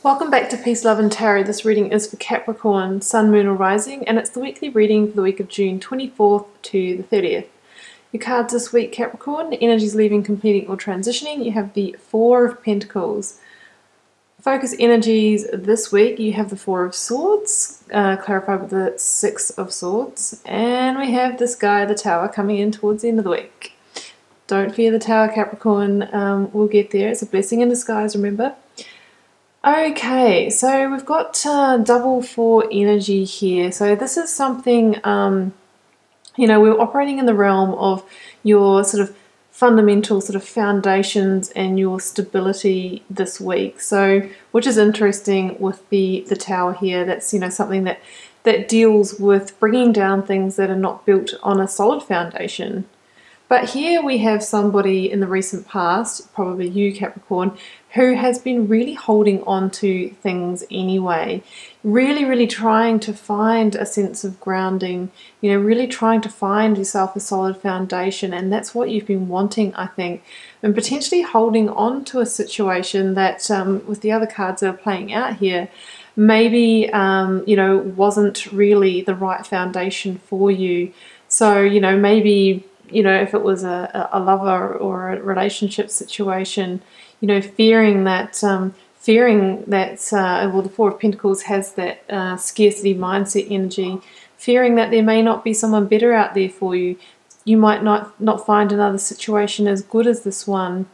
Welcome back to Peace, Love and Tarot. This reading is for Capricorn, Sun, Moon or Rising, and it's the weekly reading for the week of June 24th to the 30th. Your cards this week, Capricorn, energies leaving, completing or transitioning. You have the Four of Pentacles. Focus energies this week, you have the Four of Swords, clarified with the Six of Swords, and we have this guy, the Tower, coming in towards the end of the week. Don't fear the Tower, Capricorn. We'll get there. It's a blessing in disguise, remember? Okay, so we've got double four energy here. So this is something, we're operating in the realm of your sort of fundamental sort of foundations and your stability this week. So, which is interesting with the Tower here. That's, something that deals with bringing down things that are not built on a solid foundation. But here we have somebody in the recent past, probably you, Capricorn, who has been really holding on to things anyway. Really trying to find a sense of grounding, really trying to find yourself a solid foundation. And that's what you've been wanting, I think. And potentially holding on to a situation that, with the other cards that are playing out here, maybe, wasn't really the right foundation for you. So, maybe, if it was a lover or a relationship situation, fearing that, well, the Four of Pentacles has that scarcity mindset energy, fearing that there may not be someone better out there for you. You might not find another situation as good as this one,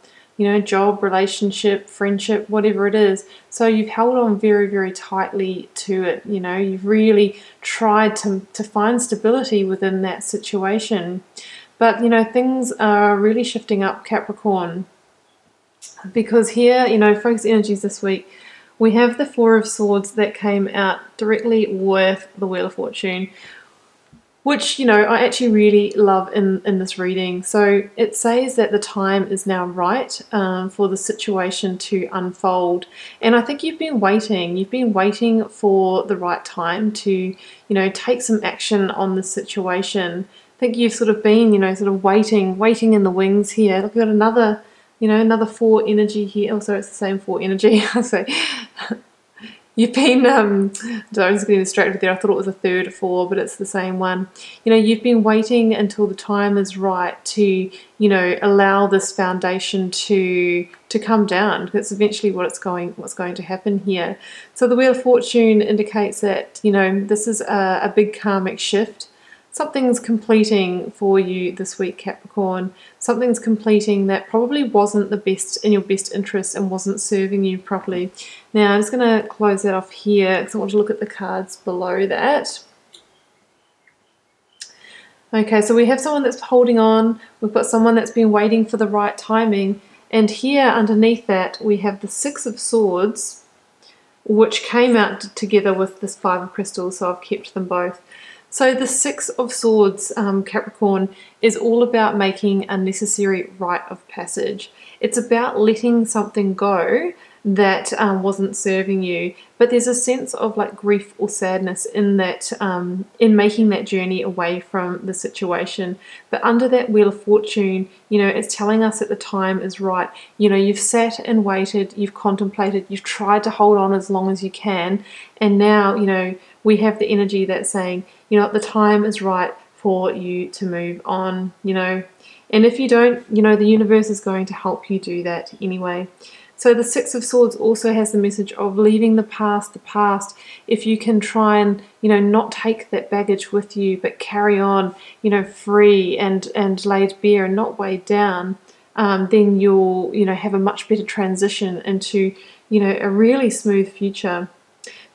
job, relationship, friendship, whatever it is. So you've held on very tightly to it. You've really tried to find stability within that situation. But, things are really shifting up, Capricorn, because here, focus energies this week, we have the Four of Swords that came out directly with the Wheel of Fortune, which, I actually really love in this reading. So it says that the time is now right for the situation to unfold. And I think you've been waiting for the right time to, take some action on the situation. I think you've sort of been, waiting in the wings here. Look, we've got another, another four energy here. Oh, sorry, it's the same four energy. So you've been, I'm just getting distracted there. I thought it was a third four, but it's the same one. You've been waiting until the time is right to, allow this foundation to come down. That's eventually what's going to happen here. So the Wheel of Fortune indicates that, this is a big karmic shift. Something's completing for you this week, Capricorn. Something's completing that probably wasn't the best in your best interest and wasn't serving you properly. Now, I'm just going to close that off here because I want to look at the cards below that. Okay, so we have someone that's holding on. We've got someone that's been waiting for the right timing. And here underneath that, we have the Six of Swords, which came out together with this Five of Crystals, so I've kept them both. So the Six of Swords, Capricorn, is all about making a necessary rite of passage. It's about letting something go that wasn't serving you. But there's a sense of like grief or sadness in that, in making that journey away from the situation. But under that Wheel of Fortune, it's telling us that the time is right. You've sat and waited, you've contemplated, you've tried to hold on as long as you can. And now, we have the energy that's saying, the time is right for you to move on, And if you don't, the universe is going to help you do that anyway. So the Six of Swords also has the message of leaving the past. If you can try and, not take that baggage with you, but carry on, free and laid bare and not weighed down, then you'll, have a much better transition into, a really smooth future.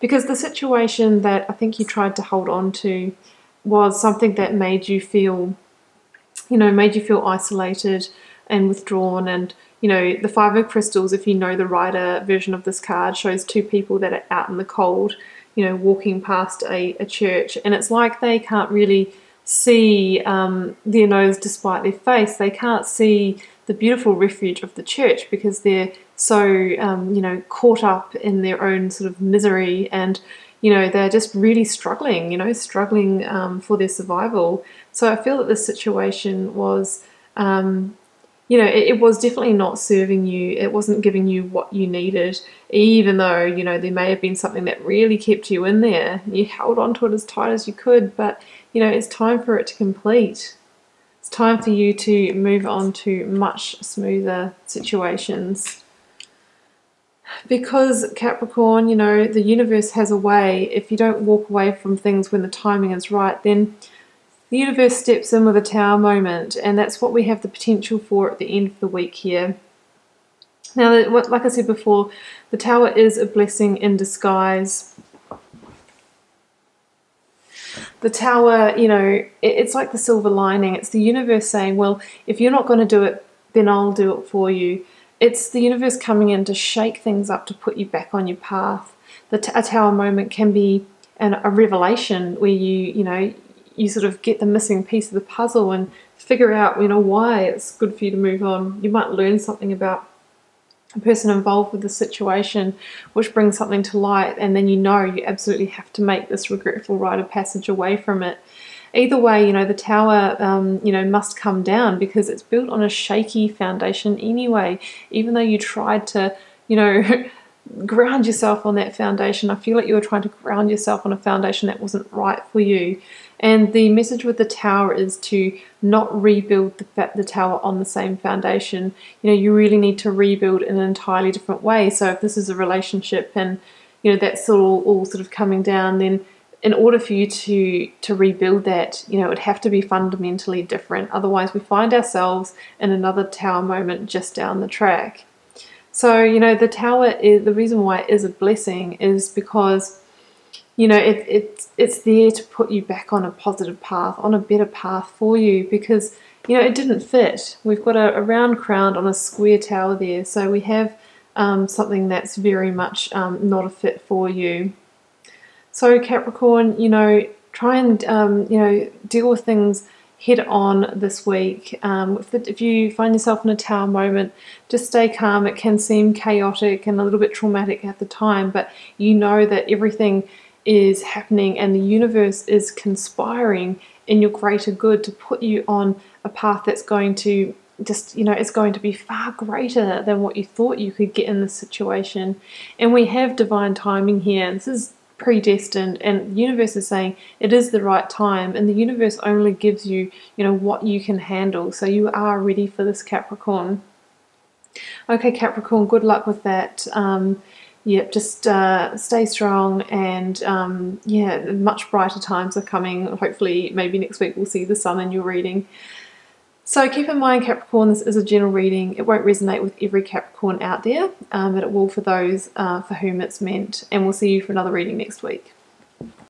Because the situation that I think you tried to hold on to was something that made you feel isolated and withdrawn. And, the Five of Crystals, if you know the writer version of this card, shows two people that are out in the cold, walking past a church. And it's like they can't really see their nose despite their face. They can't see the beautiful refuge of the church because they're so, caught up in their own sort of misery, and, they're just really struggling, for their survival. So I feel that this situation was, you know, it was definitely not serving you. It wasn't giving you what you needed, even though, you know, there may have been something that really kept you in there. You held on to it as tight as you could, but, you know, it's time for it to complete. It's time for you to move on to much smoother situations. Because Capricorn, you know, the universe has a way. If you don't walk away from things when the timing is right, then the universe steps in with a Tower moment, and that's what we have the potential for at the end of the week here. Now, like I said before, the Tower is a blessing in disguise. The Tower, you know, it's like the silver lining. It's the universe saying, well, if you're not going to do it, then I'll do it for you. It's the universe coming in to shake things up, to put you back on your path. A Tower moment can be a revelation where you know, you sort of get the missing piece of the puzzle and figure out, you know, why it's good for you to move on. You might learn something about a person involved with the situation, which brings something to light, and then you know you absolutely have to make this regretful rite of passage away from it. Either way, you know, the Tower, you know, must come down because it's built on a shaky foundation anyway. Even though you tried to, you know, ground yourself on that foundation, I feel like you were trying to ground yourself on a foundation that wasn't right for you. And the message with the Tower is to not rebuild the Tower on the same foundation. You know, you really need to rebuild in an entirely different way. So if this is a relationship and, you know, that's all sort of coming down, then in order for you to rebuild that, you know, it would have to be fundamentally different. Otherwise, we find ourselves in another Tower moment just down the track. So, you know, the Tower is the reason why it is a blessing is because, you know, it's there to put you back on a positive path, on a better path for you, because, you know, it didn't fit. We've got a round crown on a square tower there, so we have something that's very much not a fit for you. So Capricorn, you know, try and, you know, deal with things head on this week. If you find yourself in a Tower moment, just stay calm. It can seem chaotic and a little bit traumatic at the time, but you know that everything is happening and the universe is conspiring in your greater good to put you on a path that's going to just, you know, it's going to be far greater than what you thought you could get in this situation. And we have divine timing here. This is predestined, and the universe is saying it is the right time, and the universe only gives you, you know, what you can handle. So you are ready for this, Capricorn. Okay, Capricorn, good luck with that. Yep, just stay strong, and yeah, much brighter times are coming. Hopefully, maybe next week we'll see the sun in your reading. So keep in mind, Capricorn, this is a general reading. It won't resonate with every Capricorn out there, but it will for those for whom it's meant. And we'll see you for another reading next week.